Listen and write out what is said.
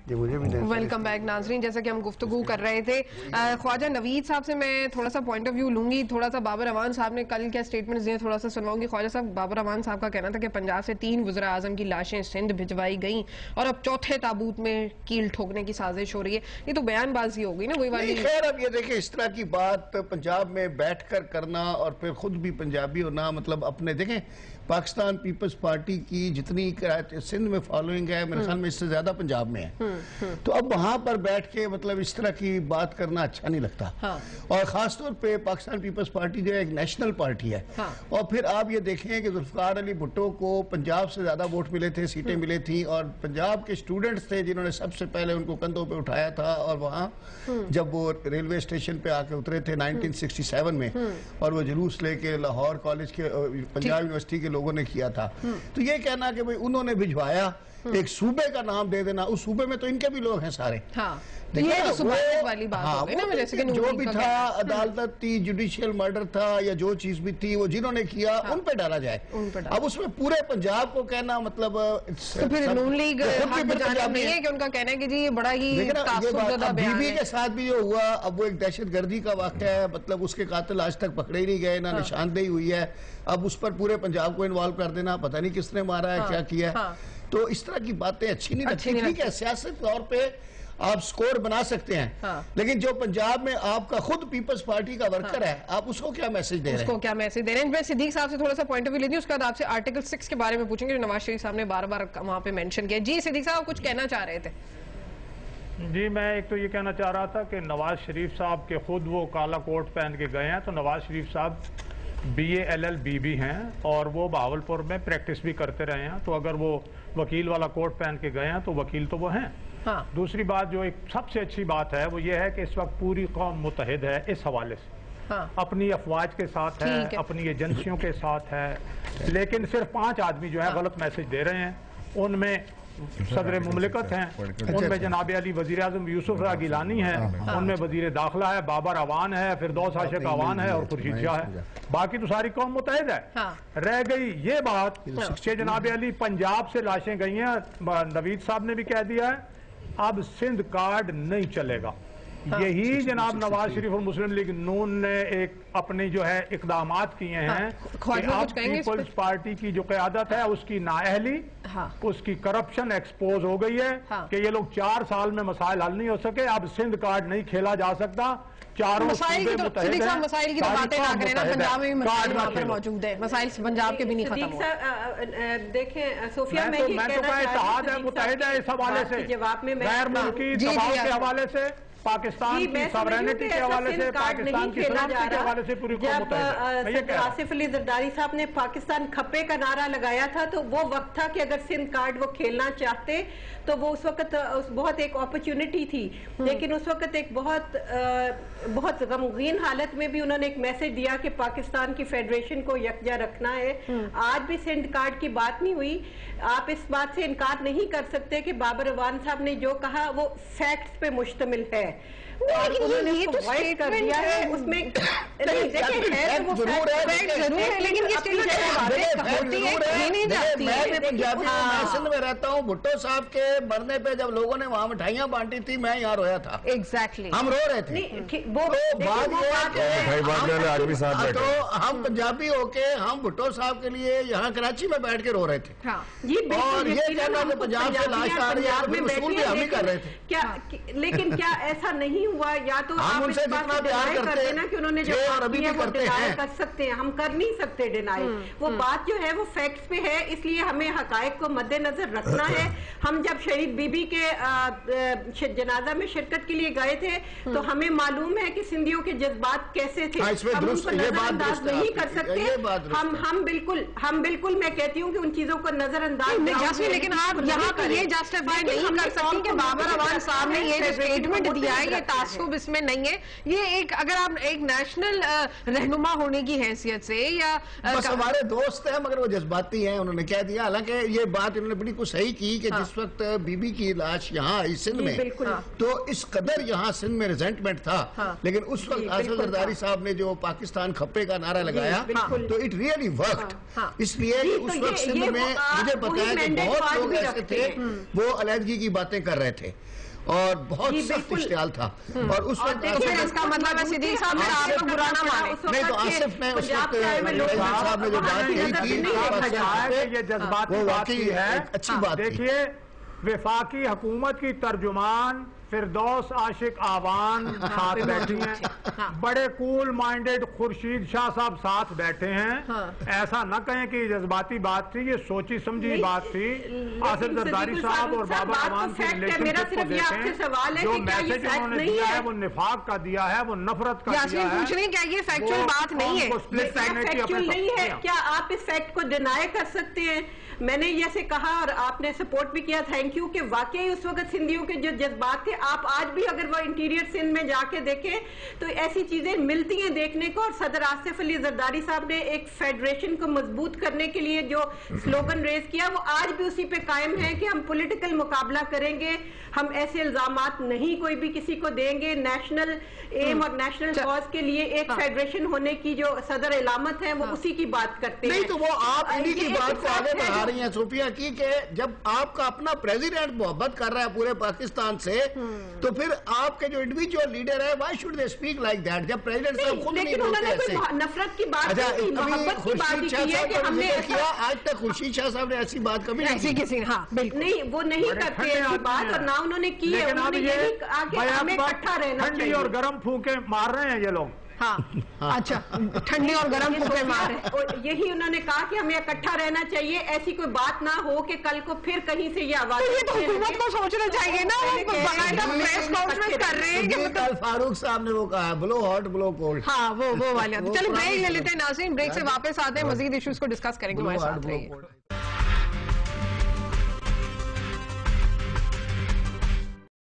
Welcome back ناظرین. جیسا کہ ہم گفتگو کر رہے تھے خواجہ نوید صاحب سے میں تھوڑا سا پوائنٹ آف ویو لوں گی. تھوڑا سا بابر اعوان صاحب نے کل کیا سٹیٹمنٹس دیے تھوڑا سا سنواؤں گی. خواجہ صاحب, بابر اعوان صاحب کا کہنا تھا کہ پنجاب سے 3 وزراء اعظم کی لاشیں سندھ بھجوائی گئیں اور اب چوتھے تابوت میں کیل ٹھوکنے کی سازش ہو رہی ہے. یہ تو بیان بازی ہو گئی نا وہی والی. خیر اب یہ دیکھیں اس طرح کی بات پنجاب میں بیٹھ کر کرنا اور پھر خود بھی پنجابی ہونا, مطلب اپنے دیکھیں پاکستان پیپلز پارٹی کی جتنی سندھ میں فالوئنگ ہے میرے خیال میں اس سے زیادہ پنجاب میں ہے. تو اب وہاں پر بیٹھ کے مطلب اس طرح کی بات کرنا اچھا نہیں لگتا. اور خاص طور پہ پاکستان پیپلز پارٹی جو ہے ایک نیشنل پارٹی ہے. اور پھر آپ یہ دیکھیں کہ ذوالفقار علی بھٹو کو پنجاب سے زیادہ ووٹ ملے تھے, سیٹیں ملے تھیں, اور پنجاب کے سٹوڈنٹس تھے جنہوں نے سب سے پہلے ان کو کندھوں پہ اٹھایا تھا. اور وہاں جب وہ ریلوے اسٹیشن پہ آ کے اترے تھے 1967 میں, اور وہ جلوس لے کے لاہور کالج کے پنجاب یونیورسٹی کے لوگوں نے کیا تھا. تو یہ کہنا کہ انہوں نے بھجوایا, ایک صوبے کا نام دے دینا, اس صوبے میں تو ان کے بھی لوگ ہیں سارے. یہ تو صوبانیت والی بات ہو گئی نا, جو بھی تھا عدالت تھی, جوڈیشل مرڈر تھا یا جو چیز بھی تھی, وہ جنہوں نے کیا ان پہ ڈالا جائے. اب اس میں پورے پنجاب کو کہنا مطلب تو پھر نون لیگ حق بجانب نہیں ہے کہ ان کا کہنا ہے کہ جی یہ بڑا ہی تعصب زدہ بیان ہے. بی بی کے ساتھ بھی جو ہوا, اب وہ ایک دہشت گردی کا واقعہ ہے, مطلب اس کے قاتل آج تک پکڑے ہی نہیں گئے, نہ نشاندہی ہوئی ہے. اب اس پر پورے پنجاب کو انوالو کر دینا, پتہ نہیں کس نے مارا ہے, کیا کیا ہے. تو اس طرح کی باتیں اچھی نہیں لگتی. ٹھیک ہے سیاست طور پہ آپ سکور بنا سکتے ہیں, لیکن جو پنجاب میں آپ کا خود پیپلز پارٹی کا ورکر ہے, آپ اس کو کیا میسج دے رہے ہیں؟ اس کو کیا میسج دے رہے ہیں؟ میں صدیق صاحب سے تھوڑا سا پوائنٹ آف ویو لیتی ہوں, اس کے بعد آپ سے آرٹیکل 6 کے بارے میں پوچھیں گے جو نواز شریف صاحب نے بار بار وہاں پہ مینشن کیا. جی صدیق صاحب کچھ کہنا چاہ رہے تھے. جی میں ایک تو یہ کہنا چاہ رہا تھا کہ نواز شریف صاحب کے خود وہ کالا کوٹ پہن کے گئے ہیں, تو نواز شریف صاحب BA LLB بھی ہیں اور وہ بہاولپور میں پریکٹس بھی کرتے رہے ہیں. تو اگر وہ وکیل والا کوٹ پہن کے گئے ہیں تو وکیل تو وہ ہیں. دوسری بات جو ایک سب سے اچھی بات ہے وہ یہ ہے کہ اس وقت پوری قوم متحد ہے اس حوالے سے, اپنی افواج کے ساتھ ہے, اپنی ایجنسیوں کے ساتھ ہے, لیکن صرف 5 آدمی جو ہے غلط میسج دے رہے ہیں. ان میں صدر مملکت ہیں, ان میں جناب علی وزیر اعظم یوسف راہ گیلانی ہے, ان میں وزیر داخلہ ہے بابر اعوان ہے, فردوس عاشق اعوان ہے, اور خورشید شاہ ہے. باقی تو ساری قوم متحد ہے. رہ گئی یہ بات کہ جناب علی پنجاب سے لاشیں گئی ہیں, نوید صاحب نے بھی کہہ دیا ہے اب سندھ کارڈ نہیں چلے گا. یہی جناب نواز شریف اور مسلم لیگ نون نے ایک اپنی جو ہے اقدامات کیے ہیں کہ اب پیپلز پارٹی کی جو قیادت ہے اس کی نااہلی, اس کی کرپشن ایکسپوز ہو گئی ہے کہ یہ لوگ 4 سال میں مسائل حل نہیں ہو سکے. اب سندھ کارڈ نہیں کھیلا جا سکتا. چاروں مسائل کی تو باتیں نہ کریں نا, پنجاب میں مسائل وہاں پر موجود ہے, مسائل پنجاب کے بھی نہیں ختم ہوئے. دیکھیں صوفیہ میں یہ کہنا اتحاد ہے, متحد ہے اس حوالے سے, غیر ملکی دباؤ کے حوالے سے, پاکستان کی ساورینٹی کے حوالے سے, پاکستان کی سلامتی کے حوالے سے پوری قوم متحد ہے. جب آصف علی زرداری صاحب نے پاکستان کھپے کا نعرہ لگایا تھا تو وہ وقت تھا کہ اگر سندھ کارڈ وہ کھیلنا چاہتے تو وہ اس وقت بہت ایک اپرچونٹی تھی, لیکن اس وقت ایک بہت غمگین حالت میں بھی انہوں نے ایک میسج دیا کہ پاکستان کی فیڈریشن کو یکجا رکھنا ہے. آج بھی سندھ کارڈ کی بات نہیں ہوئی. آپ اس بات سے انکار نہیں کر سکتے کہ بابر اعوان صاحب نے جو کہا وہ فیکٹس پہ مشتمل ہے, اور انہوں نے اس کو وائٹ کر دیا ہے. اس میں ضرور ہے, لیکن یہ میں بھی پنجابی ہوں, میں سندھ میں رہتا ہوں. بھٹو صاحب کے مرنے پہ جب لوگوں نے وہاں مٹھائیاں بانٹی تھی میں یہاں رویا تھا. ایگزیکٹلی ہم رو رہے تھے. تو ہم پنجابی ہو کے ہم بھٹو صاحب کے لیے یہاں کراچی میں بیٹھ کے رو رہے تھے, اور یہ کہنا کہ پنجاب سے لاش آ رہی ہے اصول بھی ہم ہی کر رہے تھے. لیکن کیا ایسا نہیں ہوا, یا تو آپ اس بات کو ڈینائی کر دینا کہ انہوں نے جو بات کی ہے وہ ڈینائی کر سکتے ہیں, ہم کر نہیں سکتے ڈینائی. وہ بات جو ہے وہ فیکٹس پہ ہے, اس لیے ہمیں حقائق کو مد نظر رکھنا ہے. ہم جب شہید بی بی کے جنازہ میں شرکت کے لیے گئے تھے تو ہمیں معلوم ہے کہ سندھیوں کے جذبات کیسے تھے, ہم ان کو نظر انداز نہیں کر سکتے. ہم بالکل میں کہتی ہوں کہ ان چیزوں کو نظر انداز نہیں, لیکن آپ یہاں پر یہ جسٹیفائی نہیں کر سکتی کہ بابر اعوان صاحب نے یہ اسٹیٹمنٹ دیا ہے, یہ تعصب اس میں نہیں ہے. یہ ایک اگر آپ ایک نیشنل رہنما ہونے کی حیثیت سے یا بس ہمارے دوست ہیں مگر وہ جذباتی ہیں, انہوں نے کہہ دیا. حالانکہ یہ بات انہوں نے بڑی کچھ صحیح کی کہ جس وقت بی بی کی لاش یہاں آئی سندھ میں تو اس قدر یہاں سندھ میں ریزنٹمنٹ تھا, لیکن اس وقت آصف زرداری صاحب نے جو پاکستان کھپے کا نعرہ لگایا تو اٹ ریئلی ورکڈ. اس لیے اس وقت سندھ میں مجھے پتا ہے کہ بہت لوگ ایسے تھے وہ علیحدگی کی باتیں کر رہے تھے اور بہت سخت اشتعال تھا. اور اس وقت اس کا مطلب ہے صدیق صاحب نے آپ کو برا نہ مانے. نہیں تو آصف نے اس وقت صاحب نے جو بات کہی تھی یہ جذباتی بات کی ہے, اچھی بات. دیکھیے وفاقی حکومت کی ترجمان فردوس عاشق آوان ساتھ بیٹھی ہیں, بڑے کول مائنڈڈ خورشید شاہ صاحب ساتھ بیٹھے ہیں. ایسا نہ کہیں کہ یہ جذباتی بات تھی, یہ سوچی سمجھی بات تھی. آصف زرداری صاحب اور بابر امان کی ریلیشنشپ کو دیکھیں, جو میسج انہوں نے دیا ہے وہ نفاق کا دیا ہے, وہ نفرت کا دیا ہے. پوچھ رہی ہیں کیا یہ فیکچوئل بات نہیں ہے؟ فیکچوئل نہیں ہے. کیا آپ اس فیکٹ کو ڈینائی کر سکتے ہیں؟ میں نے جیسے کہا اور آپ نے سپورٹ بھی کیا, تھینک یو, کہ واقعی اس وقت سندھیوں کے جو جذبات تھے, آپ آج بھی اگر وہ انٹیریئر سندھ میں جا کے دیکھیں تو ایسی چیزیں ملتی ہیں دیکھنے کو. اور صدر آصف علی زرداری صاحب نے ایک فیڈریشن کو مضبوط کرنے کے لیے جو سلوگن ریز کیا وہ آج بھی اسی پہ قائم ہے کہ ہم پولیٹیکل مقابلہ کریں گے, ہم ایسے الزامات نہیں کوئی بھی کسی کو دیں گے. نیشنل ایم اور نیشنل کاز کے لیے ایک فیڈریشن ہونے کی جو صدر علامت ہے وہ اسی کی بات کرتے ہیں. نہیں تو وہ آپ انہی کی بات کو آگے بڑھا رہی ہیں صوفیہ کی, کہ جب آپ کا اپنا پریزیڈنٹ محبت کر رہا ہے پورے پاکستان سے تو پھر آپ کے جو انڈیویجول لیڈر ہے why should they speak like that, جب پریزیڈنٹ صاحب خود نہیں بولتے ایسے. نفرت کی بات کی, محبت کی بات کی ہے کہ ہم نے آج تک خورشید شاہ صاحب نے ایسی بات کبھی نہیں کی. نہیں, وہ نہیں کرتے ایسی بات اور نہ انہوں نے کی ہے. انہوں نے یہی آگے ہمیں اکٹھا رہنا ٹھنڈی اور گرم پھونکے مار رہے ہیں یہ لوگ. ہاں اچھا, ٹھنڈی اور گرم پھونکے مار رہے ہیں. یہی انہوں نے کہا کہ ہمیں اکٹھا رہنا چاہیے, ایسی کوئی بات نہ ہو کہ کل کو پھر کہیں سے یہ آواز. یہ تو حکومت کو سوچنا چاہیے نا, وہ باقاعدہ پریس کانفرنس کر رہے ہیں کہ فاروق صاحب نے وہ کہا بلو ہاٹ بلو کولڈ. ہاں وہ والے. چلو بریک لے لیتے ہیں ناظرین, بریک سے واپس آتے ہیں, مزید ایشوز کو ڈسکس کریں گے. ہمارے ساتھ رہیے.